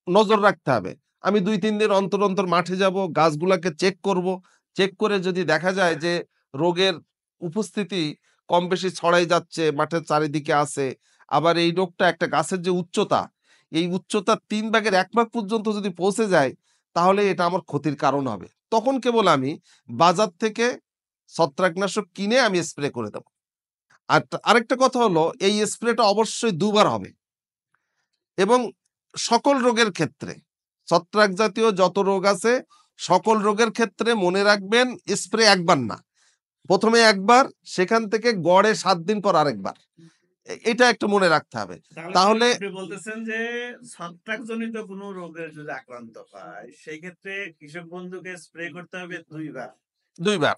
নজর রাখতে হবে। আমি ২-৩ দিন অন্তর, অন্তর মাঠে যাব, গাছগুলাকে চেক করব। চেক করে যদি দেখা যায় যে রোগের উপস্থিতি কম বেশি ছড়াই যাচ্ছে, মাঠের চারিদিকে আছে। আবার এই রোগটা একটা গাছের যে উচ্চতা, এই উচ্চতা ৩ ভাগের ১ ভাগ পর্যন্ত যদি পৌঁছে যায়, তাহলে এটা আমার ক্ষতির কারণ হবে। তখন কেবল আমি বাজার থেকে ছত্রাকনাশক কিনে আমি স্প্রে করে দেব। আরেকটা কথা হলো এই স্প্রেটা অবশ্যই ২ বার হবে এবং সকল রোগের ক্ষেত্রে ছত্রাক জাতীয় যত রোগ আছে সকল রোগের ক্ষেত্রে মনে রাখবেন স্প্রে একবার না। ১ম এ একবার, সেখান থেকে গড়ে ৭ দিন পর আরেকবার। এটা একটু মনে রাখতে হবে। তাহলে আপনি বলতেছেন যে ছত্রাকজনিত কোনো রোগের যদি আক্রান্ত হয় সেই ক্ষেত্রে কৃষক বন্ধুকে স্প্রে করতে হবে ২ বার। ২ বার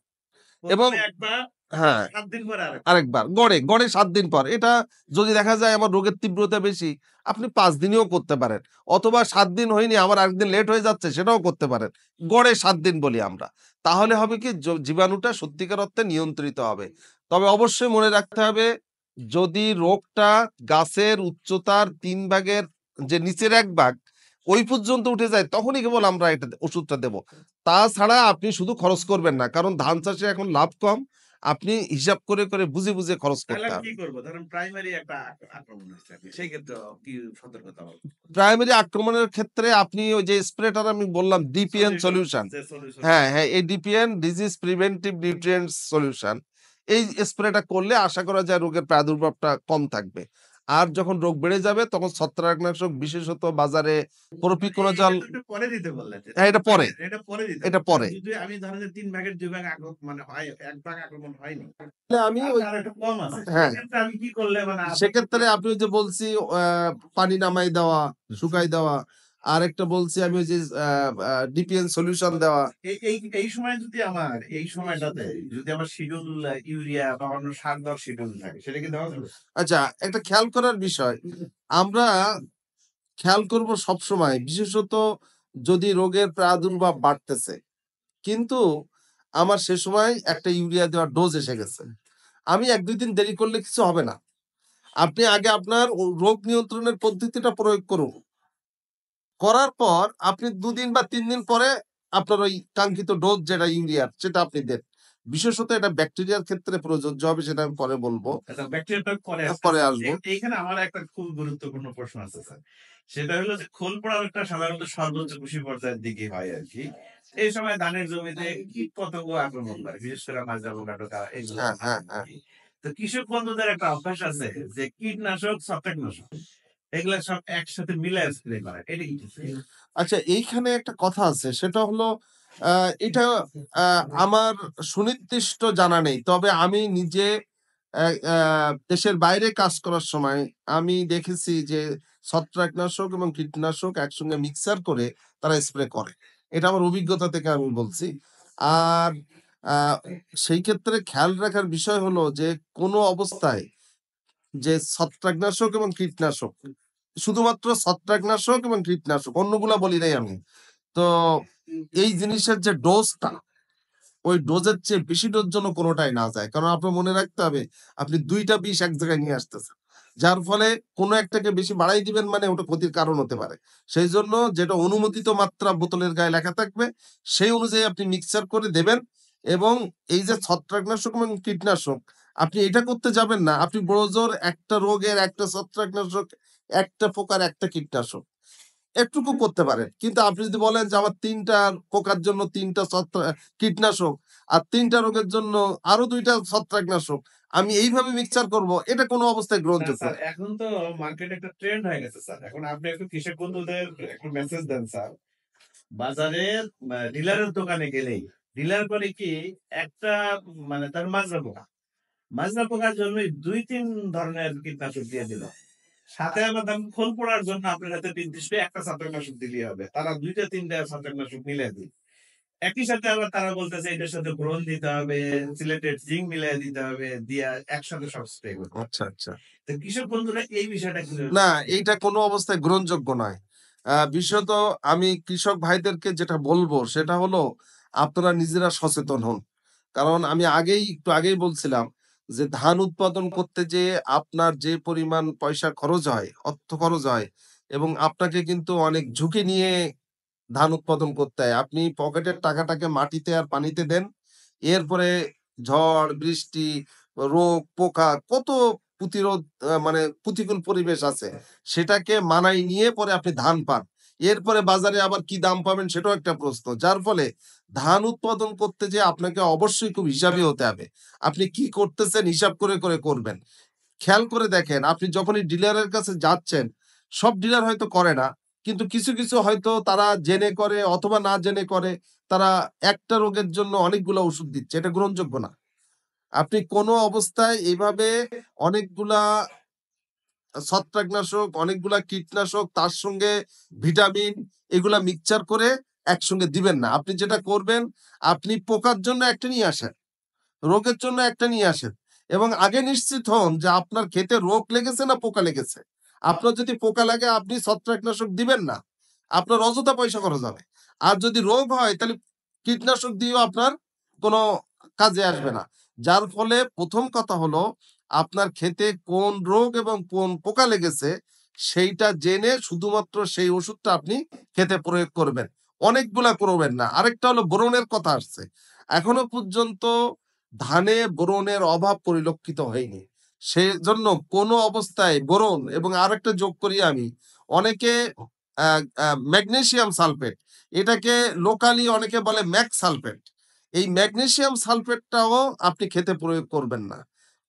এবং ১ম এ একবার, হ্যাঁ, ৭ দিন পরে আরেকবার। আরেকবার গড়ে ৭ দিন পর। এটা যদি দেখা যায় আমার রোগের তীব্রতা বেশি, আপনি ৫ দিনেও করতে পারেন। অথবা ৭ দিন হয়নি আমার আরেকদিন লেট হয়ে যাচ্ছে সেটাও করতে পারেন। গড়ে ৭ দিন বলি আমরা। তাহলে হবে কি জীবাণুটা সত্যিকার অর্থে নিয়ন্ত্রিত হবে। তবে অবশ্যই মনে রাখতে হবে যদি রোগটা গাছের উচ্চতার ৩ ভাগের যে নিচের ১ ভাগ ওই পর্যন্ত উঠে যায় তখনই কেবল আমরা এটা ওষুধটা দেব। তাছাড়া আপনি শুধু খরচ করবেন না। কারণ ধান চাষে এখন লাভ কম। আপনি হিসাব করে, করে বুঝে, বুঝে খরচ তাহলে করতে আমি হবে। কি করব? ধরেন প্রাইমারি একটা আক্রমণ হয়েছে আরকি। সেই ক্ষেত্রে কি সতর্কতা অবলম্বন? প্রাইমারি আক্রমণের ক্ষেত্রে আপনি ওই যে স্প্রেটার আমি বললাম ডিপিএন সলিউশন সলিউশন। যে সলিউশন হ্যাঁ, গুলো। হ্যাঁ, এই DPN disease preventive nutrients solution এই স্প্রেটা করলে আশা করা যায় রোগের প্রাদুর্ভাবটা কম থাকবে। আর যখন রোগ বেড়ে যাবে তখন ছত্রাকনাশক বিশেষত বাজারে এটা প্রোপিকোনাজল তো একটু পরে দিতে বললেন যে হ্যাঁ, ৩ এটা পরে, ভাগের এটা পরে দিতে এটা বললেন। পরে। যদি আমি ধরেন যে ৩ ভাগের ২ ভাগ মানে হয় ১ ভাগ আক্রমণ হয়নি। তাহলে আমি ওই আর একটু কম আছে। হ্যাঁ, সেক্ষেত্রে আমি কি করলে মানে সেক্ষেত্রে আপনি ওই যে বলছি আ পানি নামাই দেওয়া, শুকাই দেওয়া। আরেকটা বলছি আমি ওই যে ডিপিএন সলিউশন দেওয়া। এই সময় যদি আমার এই সময়টাতে যদি আমার শিডিউল ইউরিয়া বা অন্য সার দেওয়ার শিডিউল থাকে সেটা কি দেওয়া যাবে? আচ্ছা, একটা খেয়াল করার বিষয়। আমরা খেয়াল করব সবসময় বিশেষত যদি রোগের প্রাদুর্ভাব বাড়তেছে। কিন্তু আমার সে সময় একটা ইউরিয়া দেওয়ার ডোজ এসে গেছে। আমি ১-২ দিন দেরি করলে কিছু হবে না। আপনি আগে আপনার রোগ নিয়ন্ত্রণের পদ্ধতিটা প্রয়োগ করুন। করার পর আপনি ২ দিন বা ৩ দিন পরে আপনার ওই কাঙ্ক্ষিত ডোজ যেটা ইউরিয়ার সেটা আপনি দেন। বিশেষত এটা ব্যাকটেরিয়ার ক্ষেত্রে প্রযোজ্য হবে সেটা আমি পরে বলব। আচ্ছা ব্যাকটেরিয়াটা পরে পরে আসতেছি। আসবো। এইখানে আমার একটা খুব গুরুত্বপূর্ণ প্রশ্ন আছে স্যার। সেটা হলো যে খোল পড়াটা সাধারণত সর্বোচ্চ কুশি পর্যায়ের দিকে হয় আরকি। এই সময় ধানের জমিতে কীটপতঙ্গ আক্রমণ করে। বিশেষ করে মাজরা পোকা টোকা এগুলো হ্যাঁ, হ্যাঁ, আক্রমণ হ্যাঁ। করে। তো কৃষক বন্ধুদের একটা অভ্যাস আছে যে কীটনাশক, ছত্রাকনাশক এগুলা সব একসাথে মিলায় স্প্রে করে। এটা কি ঠিক? আচ্ছা এইখানে একটা কথা আছে সেটা হলো আ এটা আ আমার সুনির্দিষ্ট জানা নেই। তবে আমি নিজে অ্যা অ্যা দেশের বাইরে কাজ করার সময় আমি দেখেছি যে ছত্রাকনাশক এবং কীটনাশক একসঙ্গে মিক্সার করে তারা স্প্রে করে। এটা আমার অভিজ্ঞতা থেকে আমি বলছি। আর আ সেই ক্ষেত্রে খেয়াল রাখার বিষয় হলো যে কোনো অবস্থায় যে ছত্রাকনাশক এবং কীটনাশক শুধুমাত্র ছত্রাকনাশক এবং কীটনাশক অন্যগুলা বলি নাই আমি। তো এই জিনিসের যে ডোজটা, ওই ডোজের চেয়ে বেশি ডোজ যেন কোনটাই না যায়। কারণ আপনার মনে রাখতে হবে আপনি ২ টা বিষ এক জায়গায় নিয়ে আসতেছেন। যার ফলে কোন একটাকে বেশি বাড়াই দিবেন মানে ওটা ক্ষতির কারণ হতে পারে। সেইজন্য যেটা অনুমোদিত মাত্রা বোতলের গায়ে লেখা থাকবে, সেই অনুযায়ী আপনি মিক্সচার করে দেবেন এবং এই যে ছত্রাকনাশক এবং কীটনাশক আপনি এটা করতে যাবেন না। আপনি বড়জোর একটা রোগের একটা ছত্রাকনাশক, একটা পোকার একটা কীটনাশক। এটুকু করতে পারেন। কিন্তু আপনি যদি বলেন যে আমার ৩ টা পোকার জন্য ৩ টা কীটনাশক আর ৩ টা রোগের জন্য আরো ২ টা ছত্রাকনাশক। আমি এইভাবে মিক্সচার করব, এটা কোন অবস্থায় না গ্রহণযোগ্য স্যার না। এখন তো মার্কেটে একটা ট্রেন্ড হয়ে গেছে স্যার। এখন আপনি একটু কৃষক বন্ধুদের একটু মেসেজ দেন স্যার। বাজারে ডিলারের দোকানে গেলেই ডিলার করে কি একটা মানে তার মাজরা পোকা। মাজরা পোকার জন্যই ২-৩ ধরনের কীটনাশক দিয়ে দিল। সাথে আবার ধরেন খোল পোড়ার জন্য আপনার হাতে নির্দিষ্ট একটা ছত্রাকনাশক দিলেই হবে। তারা ২ টা ৩ টা ছত্রাকনাশক মিলায় দিল। একই সাথে আবার তারা বলতেছে এটার সাথে বোরন দিতে হবে, সিলেটেড জিংক মিলায় দিতে হবে, দিয়া একসাথে সব স্প্রে করতে হবে। আচ্ছা, আচ্ছা। তো কৃষক বন্ধুরা এই বিষয়টা কিভাবে না, এইটা কোনো অবস্থায় গ্রহণযোগ্য নয়। বিশেষত আমি কৃষক ভাইদেরকে যেটা বলবো সেটা হলো আপনারা নিজেরা সচেতন হন। কারণ আমি একটু আগেই বলছিলাম যে ধান উৎপাদন করতে যেয়ে আপনার যে পরিমাণ পয়সা খরচ হয়, অর্থ খরচ হয় এবং আপনাকে কিন্তু অনেক ঝুঁকি নিয়ে ধান উৎপাদন করতে হয়। আপনি পকেটের টাকাটাকে মাটিতে আর পানিতে দেন। এরপরে ঝড়, বৃষ্টি, রোগ, পোকা কত প্রতিরোধ মানে প্রতিকূল পরিবেশ আছে। সেটাকে মানায় নিয়ে পরে আপনি ধান পান। এরপরে বাজারে আবার কি দাম পাবেন সেটাও একটা প্রশ্ন। যার ফলে ধান উৎপাদন করতে যেয়ে আপনাকে অবশ্যই খুব হিসাবি হতে হবে। আপনি কি করতেছেন হিসাব করে করবেন। খেয়াল করে দেখেন, আপনি যখনই ডিলারের কাছে যাচ্ছেন, সব ডিলার হয়তো করে না। কিন্তু কিছু হয়তো তারা জেনে করে অথবা না জেনে করে। তারা একটা রোগের জন্য অনেকগুলা ওষুধ দিচ্ছে। এটা গ্রহণযোগ্য না। আপনি কোন অবস্থায় এভাবে অনেকগুলা ছত্রাকনাশক, অনেকগুলা কীটনাশক তার সঙ্গে ভিটামিন এগুলা মিক্সচার করে একসঙ্গে দিবেন না। আপনি যেটা করবেন, আপনি পোকার জন্য একটা নিয়ে আসেন। রোগের জন্য একটা নিয়ে আসেন এবং আগে নিশ্চিত হন যে আপনার ক্ষেতে রোগ লেগেছে না পোকা লেগেছে। আপনার যদি পোকা লাগে আপনি ছত্রাকনাশক দিবেন না। আপনার অযথা পয়সা খরচ হবে। আর যদি রোগ হয় তাহলে কীটনাশক দিয়েও আপনার কোনো কাজে আসবে না। যার ফলে ১ম কথা হলো আপনার ক্ষেতে কোন রোগ এবং কোন পোকা লেগেছে সেইটা জেনে শুধুমাত্র সেই ওষুধটা আপনি ক্ষেতে প্রয়োগ করবেন। অনেকগুলা করবেন না। আরেকটা হলো বোরনের কথা আসছে। এখনো পর্যন্ত ধানে বোরনের অভাব পরিলক্ষিত হয়নি। সেজন্য কোনো অবস্থায় বোরন এবং আরেকটা যোগ করি আমি। অনেকে আ আ ম্যাগনেসিয়াম সালফেট এটাকে লোকালি অনেকে বলে ম্যাক সালফেট। এই ম্যাগনেসিয়াম সালফেটটাও আপনি ক্ষেতে প্রয়োগ করবেন না।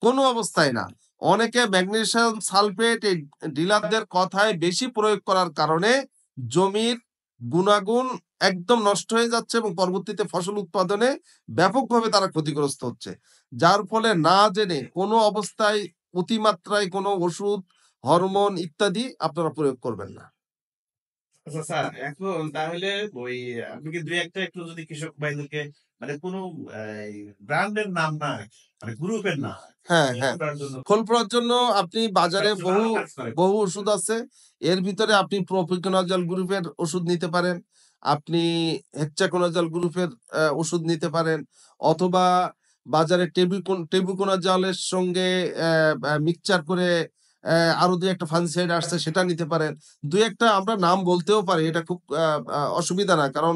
কোনো অবস্থায় না। অনেকে ম্যাগনেসিয়াম সালফেট এই ডিলারদের কথায় বেশি প্রয়োগ করার কারণে জমির গুনাগুন একদম নষ্ট হয়ে যাচ্ছে এবং পরবর্তীতে ফসল উৎপাদনে ব্যাপকভাবে তারা ক্ষতিগ্রস্ত হচ্ছে। যার ফলে না জেনে কোনো অবস্থায় অতিমাত্রায় কোনো ওষুধ, হরমোন ইত্যাদি আপনারা প্রয়োগ করবেন না। আচ্ছা স্যার, এখন তাহলে ওই আপনি কি ২-১ টা একটু যদি কৃষক ভাইদেরকে মানে কোনো এই ব্র্যান্ডের নাম না, মানে গ্রুপের নাম হ্যাঁ, খোল হ্যাঁ। করার জন্য খোল পড়ার জন্য আপনি বাজারে সবচেয়ে বহু, ভালো কাজ করে বহু ওষুধ আছে। এর ভিতরে আপনি প্রোপিকোনাজল গ্রুপের ওষুধ নিতে পারেন। আপনি হেক্সাকোনাজল গ্রুপের ওষুধ নিতে পারেন। অথবা বাজারে টেবুকোনাজলের সঙ্গে অ্যা মিক্সচার করে আরো ২-১ টা ফাঙ্গিসাইড আসছে সেটা নিতে পারেন। ২-১ টা আমরা নাম বলতেও পারি। এটা খুব আ আ অসুবিধা না। কারণ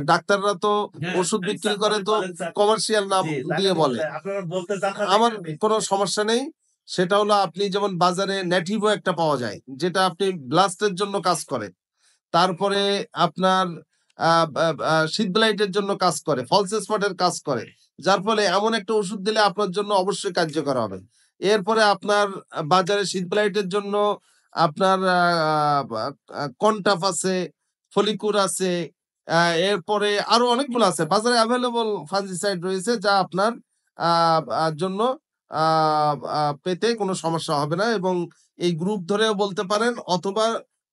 ডাক্তাররা তো হ্যাঁ, ওষুধ বিক্রি স্যার করে বলেন, তো বলেন স্যার। কমার্শিয়াল নাম জি, তাহলে দিয়ে বলে। বলতে আপনারা বলতে চান না দেখে আমার আমি কোনো সমস্যা নেই। সেটা হলো আপনি যেমন বাজারে ন্যাটিভো একটা পাওয়া যায়। যেটা আপনি ব্লাস্টের জন্য কাজ করে। তারপরে আপনার শীত ব্লাইটের জন্য কাজ করে, ফলস স্পটের কাজ করে। যার ফলে এমন একটা ওষুধ দিলে আপনার জন্য অবশ্যই কার্যকর হবে। এরপরে আপনার বাজারে শীত ব্লাইটের জন্য আপনার বা কনটাফ আছে, ফলিকুর আছে, আ এরপরে আরো অনেকগুলো আছে। বাজারে এভেইলেবল ফাঙ্গিসাইড রয়েছে যা আপনার আ জন্য আ আ পেতে কোনো সমস্যা হবে না এবং এই গ্রুপ ধরেও বলতে পারেন অথবা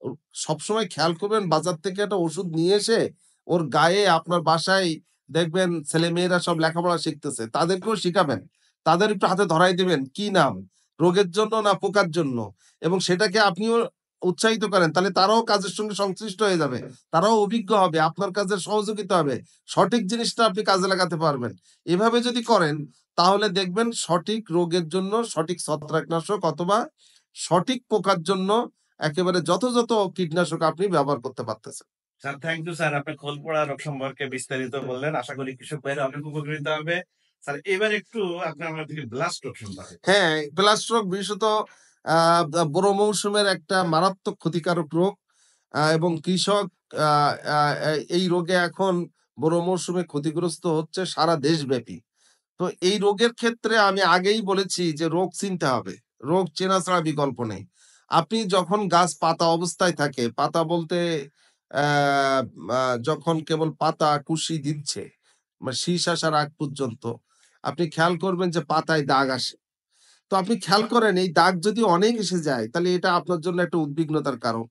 ও সবসময় খেয়াল করবেন বাজার থেকে একটা ওষুধ নিয়ে এসে ওর গায়ে আপনার বাসায় দেখবেন ছেলেমেয়েরা সব লেখাপড়া শিখতেছে। তাদেরকেও শিখাবেন। তাদের একটু হাতে ধরাই দিবেন কি নাম? রোগের জন্য না পোকার জন্য? এবং সেটাকে আপনিও উৎসাহিত করেন। তাহলে তারাও কাজের সঙ্গে সংশ্লিষ্ট হয়ে যাবে। তারাও অভিজ্ঞ হবে। আপনার কাজের সহযোগিতা হবে। সঠিক জিনিসটা আপনি কাজে লাগাতে পারবেন। এভাবে যদি করেন তাহলে দেখবেন সঠিক রোগের জন্য সঠিক ছত্রাকনাশক অথবা সঠিক পোকার জন্য একেবারে যথাযথ কীটনাশক আপনি ব্যবহার করতে পারতেছেন। Sir, thank you sir. আপনি খোল পোড়া রোগ সম্পর্কে বিস্তারিত বললেন। আশা করি কৃষক ভাইরা অনেক উপকৃত হবে। স্যার, এবার একটু আপনি আমার থেকে ব্লাস্ট রোগ সম্পর্কে বলেন। হ্যাঁ, ব্লাস্ট রোগ বিশেষত আ বোরো মৌসুমের একটা মারাত্মক ক্ষতিকারক রোগ। এবং কৃষক আ আ এই রোগে এখন বোরো মৌসুমে ক্ষতিগ্রস্ত হচ্ছে সারা দেশব্যাপী। তো এই রোগের ক্ষেত্রে আমি আগেই বলেছি যে রোগ চিনতে হবে। রোগ চেনা ছাড়া বিকল্প নেই। আপনি যখন গাছ পাতা অবস্থায় থাকে, পাতা বলতে অ্যা আ যখন কেবল পাতা কুশি দিচ্ছে, শীষ আসার আগ পর্যন্ত আপনি খেয়াল করবেন যে পাতায় দাগ আসে। তো আপনি খেয়াল করেন এই দাগ যদি অনেক এসে যায় তাহলে এটা আপনার জন্য একটা উদ্বিগ্নতার কারণ।